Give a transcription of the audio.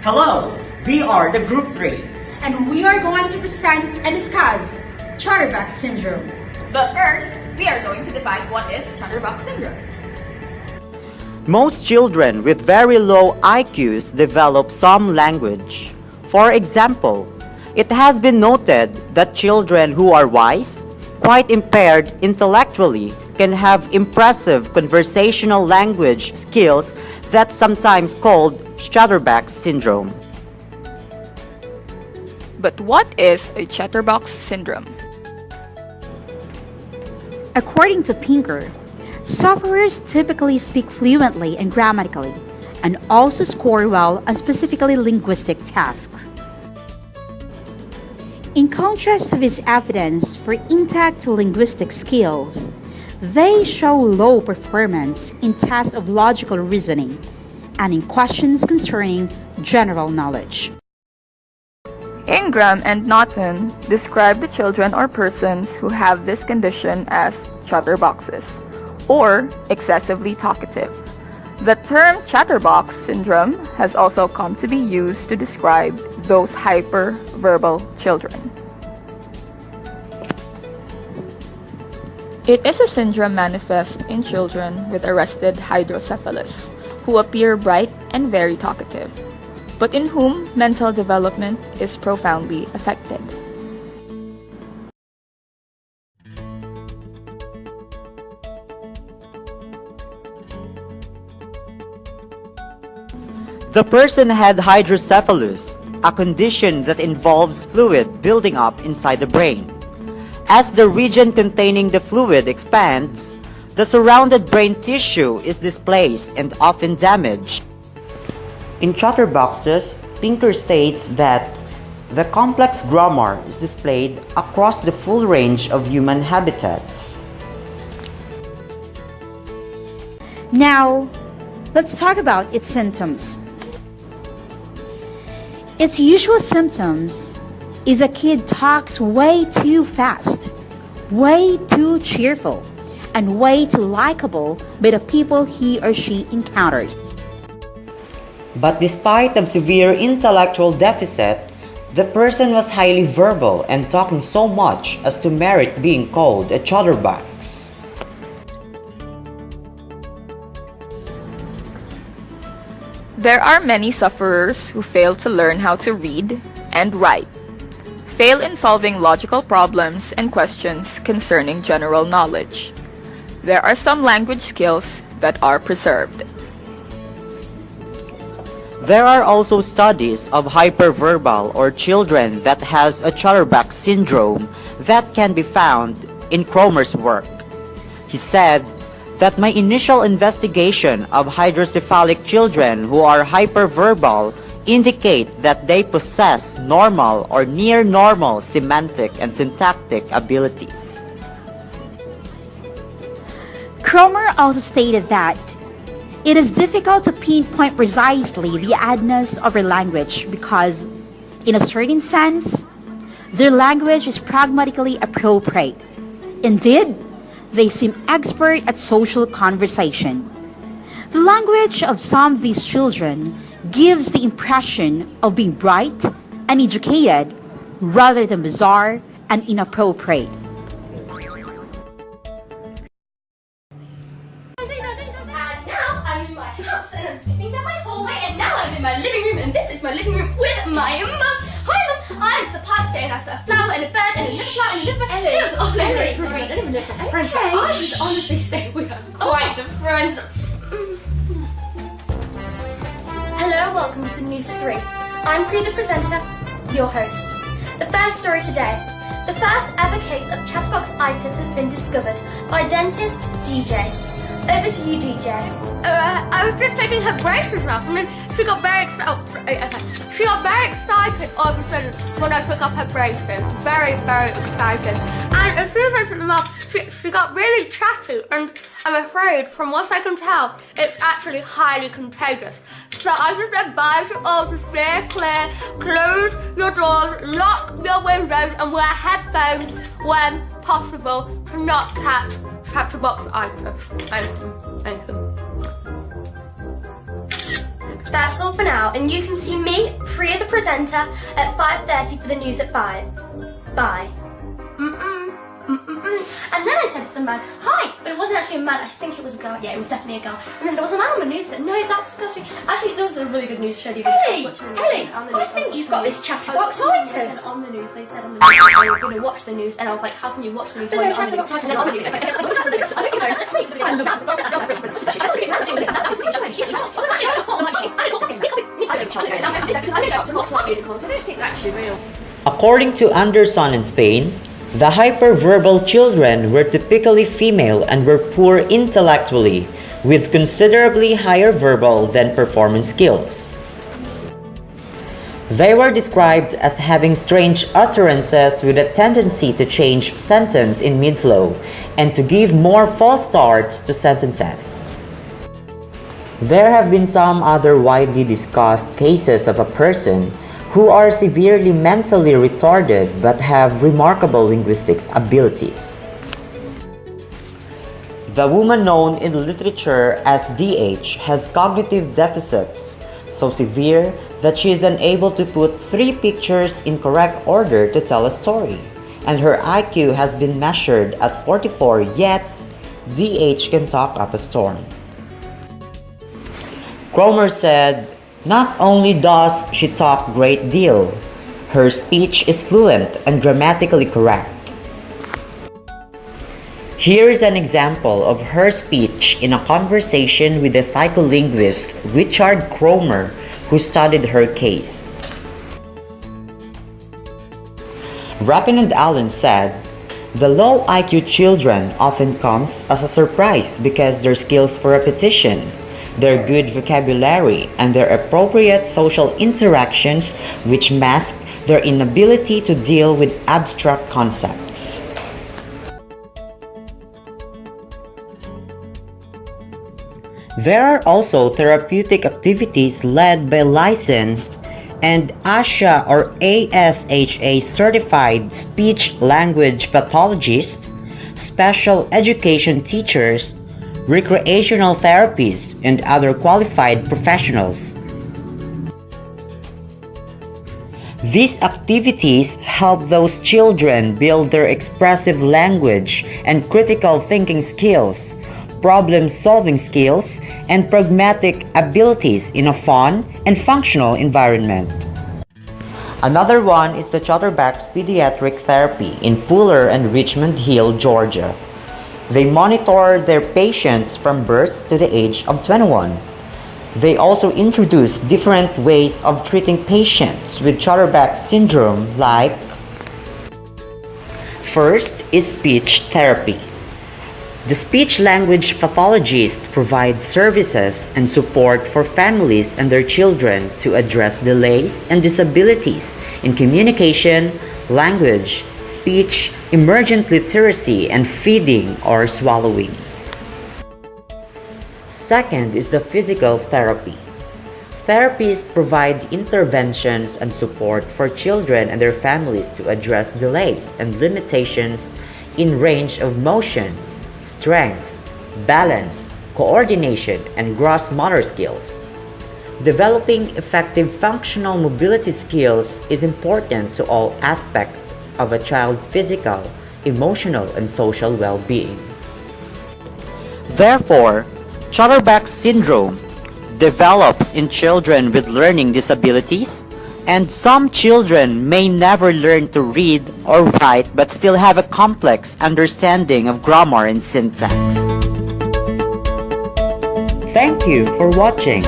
Hello, we are the Group 3. And we are going to present and discuss Chatterbox Syndrome. But first, we are going to define what is Chatterbox Syndrome. Most children with very low IQs develop some language. For example, it has been noted that children who are wise, quite impaired intellectually, can have impressive conversational language skills that's sometimes called Chatterbox Syndrome. But what is a Chatterbox Syndrome? According to Pinker, sufferers typically speak fluently and grammatically, and also score well on specifically linguistic tasks. In contrast to this evidence for intact linguistic skills, they show low performance in tests of logical reasoning and in questions concerning general knowledge. Ingram and Naughton describe the children or persons who have this condition as chatterboxes, or excessively talkative. The term Chatterbox Syndrome has also come to be used to describe those hyper-verbal children. It is a syndrome manifest in children with arrested hydrocephalus, who appear bright and very talkative, but in whom mental development is profoundly affected. The person had hydrocephalus, a condition that involves fluid building up inside the brain. As the region containing the fluid expands, the surrounded brain tissue is displaced and often damaged. In chatterboxes, Pinker states that the complex grammar is displayed across the full range of human habitats. Now, let's talk about its symptoms. Its usual symptoms is a kid talks way too fast, way too cheerful, and way too likable by the people he or she encounters. But despite of severe intellectual deficit, the person was highly verbal and talking so much as to merit being called a chatterbox. There are many sufferers who fail to learn how to read and write, fail in solving logical problems and questions concerning general knowledge. There are some language skills that are preserved. There are also studies of hyperverbal or children that has a Chatterbox syndrome that can be found in Cromer's work. He said that my initial investigation of hydrocephalic children who are hyperverbal indicate that they possess normal or near normal semantic and syntactic abilities. Cromer also stated that it is difficult to pinpoint precisely the adness of their language because, in a certain sense, their language is pragmatically appropriate. Indeed, they seem expert at social conversation. The language of some of these children gives the impression of being bright and educated rather than bizarre and inappropriate. And now I'm in my house and I'm sitting down my hallway and now I'm in my living room and this is my living room with my mum. Hi mum, I went to the park today and I saw a flower and a bird and a little flower and a little bird. It was all great. I don't even know if we're friends, but I would honestly say we are quite good friends. Hello, welcome to the News at 3. I'm Cree, the presenter, your host. The first story today. The first ever case of chatterboxitis has been discovered by dentist DJ. Over to you, DJ. I was just taking her braces off and then she got very excited. She got very excited all of a sudden when I took off her braces. Very, very excited. And as soon as I took them off, she got really chatty and I'm afraid, from what I can tell, it's actually highly contagious. So I just advise you all to stay clear, close your doors, lock your windows and wear headphones when possible to not catch chatterboxitis. Thank you. That's all for now, and you can see me, Priya the presenter, at 5:30 for the news at 5. Bye. And then I said to the man, hi, but it wasn't actually a man, I think it was a girl. Yeah, it was definitely a girl. And then there was a man on the news that, no, that's gutting. Actually, there was a really good news show. Ellie, I think you've got this chatterbox itis. On the news, they said on the news they were going to watch the news, and I was like, how can you watch the news? But no, chatterbox itis. On the news, According to Anderson in Spain, the hyperverbal children were typically female and were poor intellectually, with considerably higher verbal than performance skills. They were described as having strange utterances with a tendency to change sentence in mid-flow and to give more false starts to sentences. There have been some other widely discussed cases of a person who are severely mentally retarded but have remarkable linguistic abilities. The woman known in the literature as DH has cognitive deficits so severe that she is unable to put 3 pictures in correct order to tell a story, and her IQ has been measured at 44, yet DH can talk up a storm. Cromer said, "Not only does she talk a great deal, her speech is fluent and grammatically correct." Here is an example of her speech in a conversation with the psycholinguist Richard Cromer, who studied her case. Rappin and Allen said, "The low IQ children often comes as a surprise because their skills for repetition, their good vocabulary, and their appropriate social interactions which mask their inability to deal with abstract concepts." There are also therapeutic activities led by licensed and ASHA or ASHA certified speech language pathologists, special education teachers, recreational therapists, and other qualified professionals. These activities help those children build their expressive language and critical thinking skills, problem-solving skills, and pragmatic abilities in a fun and functional environment. Another one is the Chatterbox Pediatric Therapy in Pooler and Richmond Hill, Georgia. They monitor their patients from birth to the age of 21. They also introduce different ways of treating patients with Chatterbox Syndrome, like first is speech therapy. The speech-language pathologist provides services and support for families and their children to address delays and disabilities in communication, language, speech, emergent literacy, and feeding or swallowing. Second is the physical therapy. Therapists provide interventions and support for children and their families to address delays and limitations in range of motion, strength, balance, coordination, and gross motor skills. Developing effective functional mobility skills is important to all aspects of a child's physical, emotional, and social well-being. Therefore, Chatterbox Syndrome develops in children with learning disabilities, and some children may never learn to read or write but still have a complex understanding of grammar and syntax. Thank you for watching.